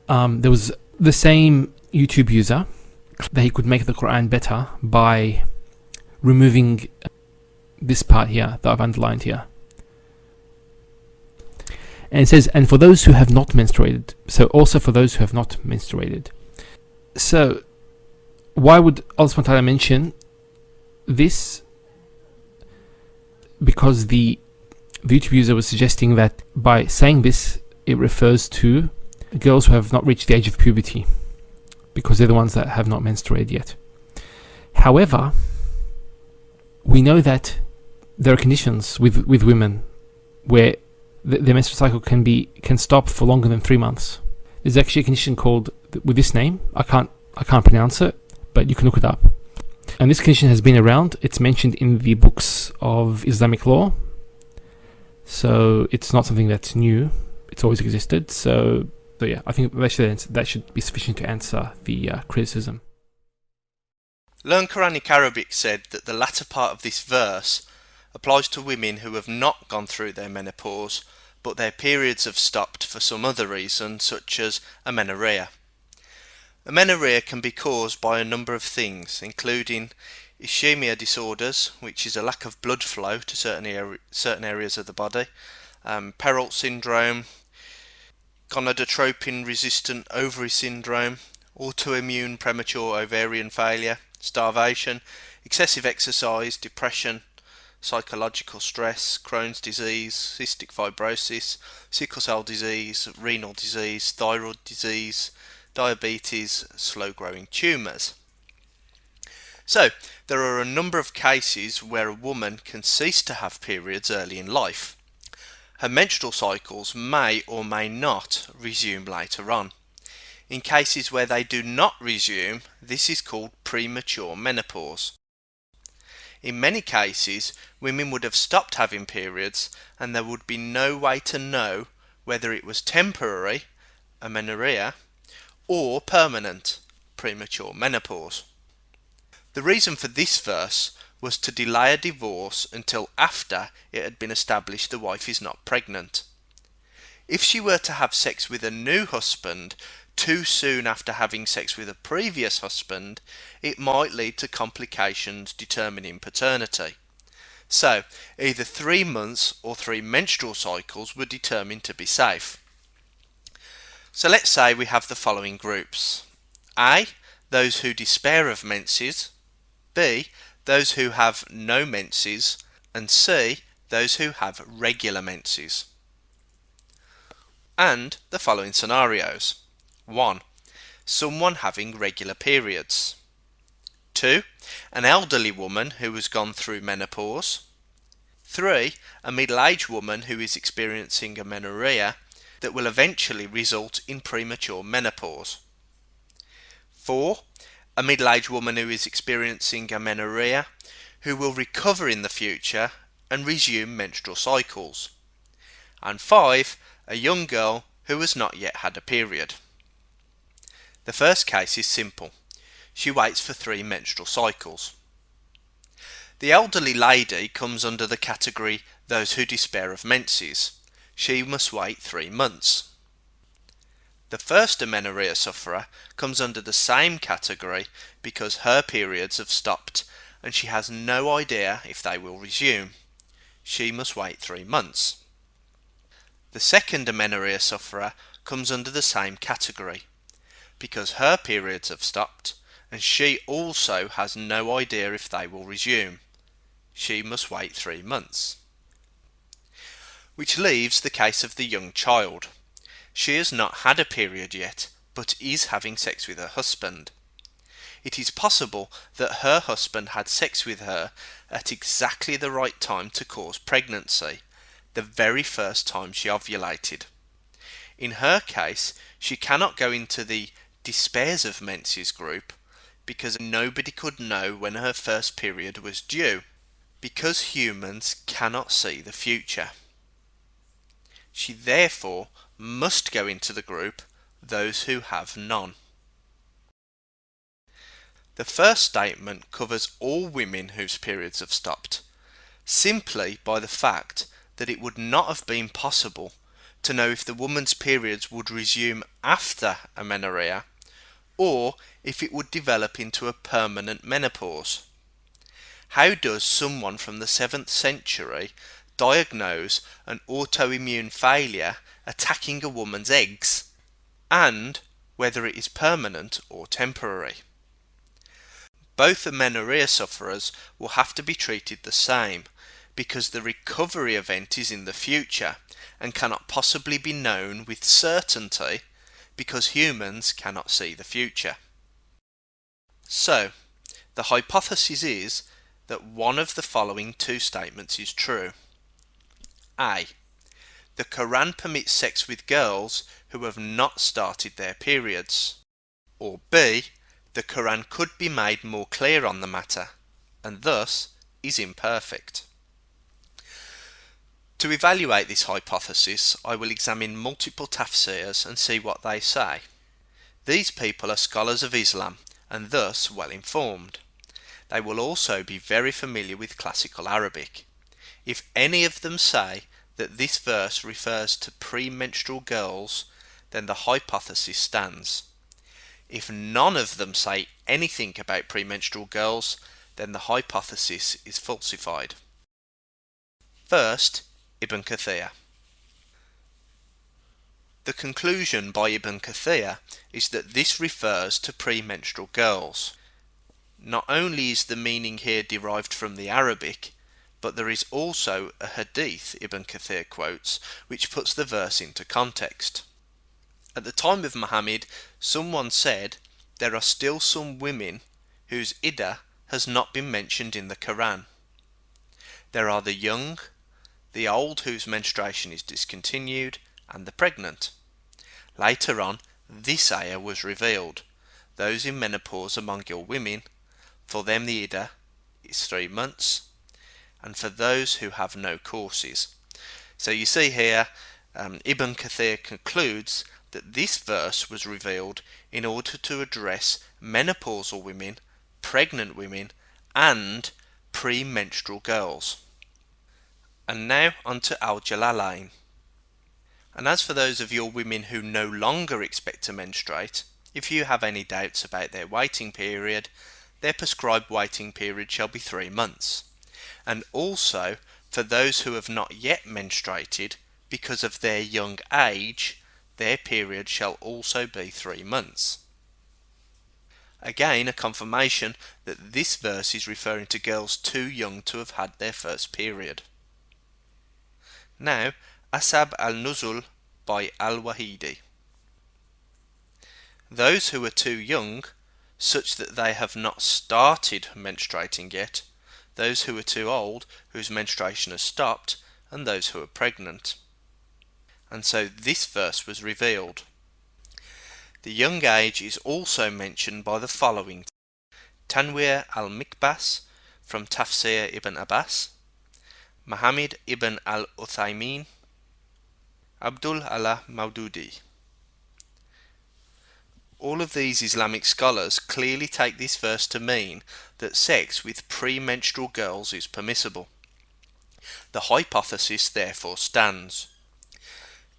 there was the same YouTube user that he could make the Quran better by removing this part here that I've underlined here. And it says, and for those who have not menstruated. So also for those who have not menstruated. So why would Allah subhanahu wa ta'ala mention this? Because the YouTube user was suggesting that by saying this, it refers to girls who have not reached the age of puberty, because they're the ones that have not menstruated yet. However, we know that there are conditions with women where the menstrual cycle can stop for longer than 3 months. There's actually a condition called with this name. I can't pronounce it, but you can look it up. And this condition has been around. It's mentioned in the books of Islamic law. So it's not something that's new. It's always existed. So yeah, I think that should be sufficient to answer the criticism. LearnQuranicArabic said that the latter part of this verse applies to women who have not gone through their menopause, but their periods have stopped for some other reason, such as amenorrhœa. Amenorrhœa can be caused by a number of things, including ischemia disorders, which is a lack of blood flow to certain areas of the body, Perrault syndrome, gonadotropin-resistant ovary syndrome, autoimmune premature ovarian failure, starvation, excessive exercise, depression, psychological stress, Crohn's disease, cystic fibrosis, sickle cell disease, renal disease, thyroid disease, diabetes, slow-growing tumours. So, there are a number of cases where a woman can cease to have periods early in life. Her menstrual cycles may or may not resume later on. In cases where they do not resume, this is called premature menopause. In many cases, women would have stopped having periods and there would be no way to know whether it was temporary, amenorrhœa, or permanent, premature menopause. The reason for this verse was to delay a divorce until after it had been established the wife is not pregnant. If she were to have sex with a new husband too soon after having sex with a previous husband, it might lead to complications determining paternity. So, either 3 months or 3 menstrual cycles were determined to be safe. So let's say we have the following groups. A. Those who despair of menses. B. Those who have no menses. And C. Those who have regular menses. And the following scenarios. 1. Someone having regular periods. 2. An elderly woman who has gone through menopause. 3. A middle-aged woman who is experiencing amenorrhœa that will eventually result in premature menopause. 4. A middle-aged woman who is experiencing amenorrhœa who will recover in the future and resume menstrual cycles. And 5. A young girl who has not yet had a period. The first case is simple. She waits for 3 menstrual cycles. The elderly lady comes under the category those who despair of menses. She must wait 3 months. The first amenorrhœa sufferer comes under the same category because her periods have stopped and she has no idea if they will resume. She must wait 3 months. The second amenorrhœa sufferer comes under the same category because her periods have stopped and she also has no idea if they will resume. She must wait 3 months. Which leaves the case of the young child. She has not had a period yet, but is having sex with her husband. It is possible that her husband had sex with her at exactly the right time to cause pregnancy, the very first time she ovulated. In her case, she cannot go into the despairs of menses group because nobody could know when her first period was due, because humans cannot see the future. She therefore must go into the group those who have none. The first statement covers all women whose periods have stopped, simply by the fact that it would not have been possible to know if the woman's periods would resume after amenorrhœa or if it would develop into a permanent menopause. How does someone from the 7th century diagnose an autoimmune failure attacking a woman's eggs, and whether it is permanent or temporary? Both amenorrhea sufferers will have to be treated the same, because the recovery event is in the future and cannot possibly be known with certainty because humans cannot see the future. So, the hypothesis is that one of the following two statements is true. A. The Quran permits sex with girls who have not started their periods. Or B. The Quran could be made more clear on the matter, and thus is imperfect. To evaluate this hypothesis, I will examine multiple tafsirs and see what they say. These people are scholars of Islam and thus well informed. They will also be very familiar with classical Arabic. If any of them say that this verse refers to pre-menstrual girls, then the hypothesis stands. If none of them say anything about premenstrual girls, then the hypothesis is falsified. First, Ibn Kathir. The conclusion by Ibn Kathir is that this refers to premenstrual girls. Not only is the meaning here derived from the Arabic, but there is also a hadith Ibn Kathir quotes which puts the verse into context. At the time of Muhammad, someone said, there are still some women whose iddah has not been mentioned in the Quran. There are the young, the old whose menstruation is discontinued, and the pregnant. Later on, this ayah was revealed. Those in menopause among your women, for them the iddah is 3 months, and for those who have no courses. So you see here, Ibn Kathir concludes that this verse was revealed in order to address menopausal women, pregnant women, and premenstrual girls. And now onto al-Jalalayn. And as for those of your women who no longer expect to menstruate, if you have any doubts about their waiting period, their prescribed waiting period shall be 3 months. And also, for those who have not yet menstruated, because of their young age, their period shall also be 3 months. Again, a confirmation that this verse is referring to girls too young to have had their first period. Now, Asbab al-Nuzul by al-Wahidi. Those who are too young, such that they have not started menstruating yet, those who are too old, whose menstruation has stopped, and those who are pregnant. And so this verse was revealed. The young age is also mentioned by the following: Tanwîr al-Miqbâs from Tafsîr Ibn Abbâs, Muhammad ibn al-Uthaymeen, Abdul Allah Maududi. All of these Islamic scholars clearly take this verse to mean that sex with premenstrual girls is permissible. The hypothesis therefore stands.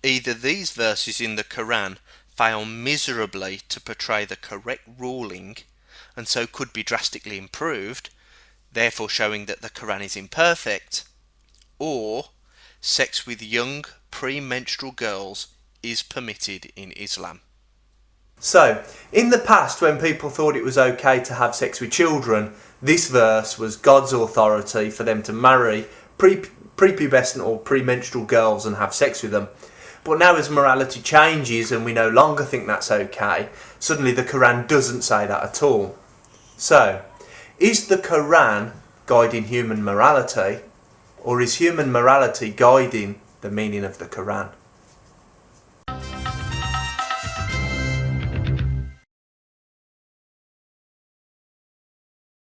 Either these verses in the Quran fail miserably to portray the correct ruling and so could be drastically improved, therefore showing that the Quran is imperfect, or sex with young premenstrual girls is permitted in Islam. So, in the past, when people thought it was okay to have sex with children, this verse was God's authority for them to marry prepubescent or premenstrual girls and have sex with them. But now as morality changes and we no longer think that's okay, suddenly the Quran doesn't say that at all. So, is the Quran guiding human morality, or is human morality guiding the meaning of the Quran?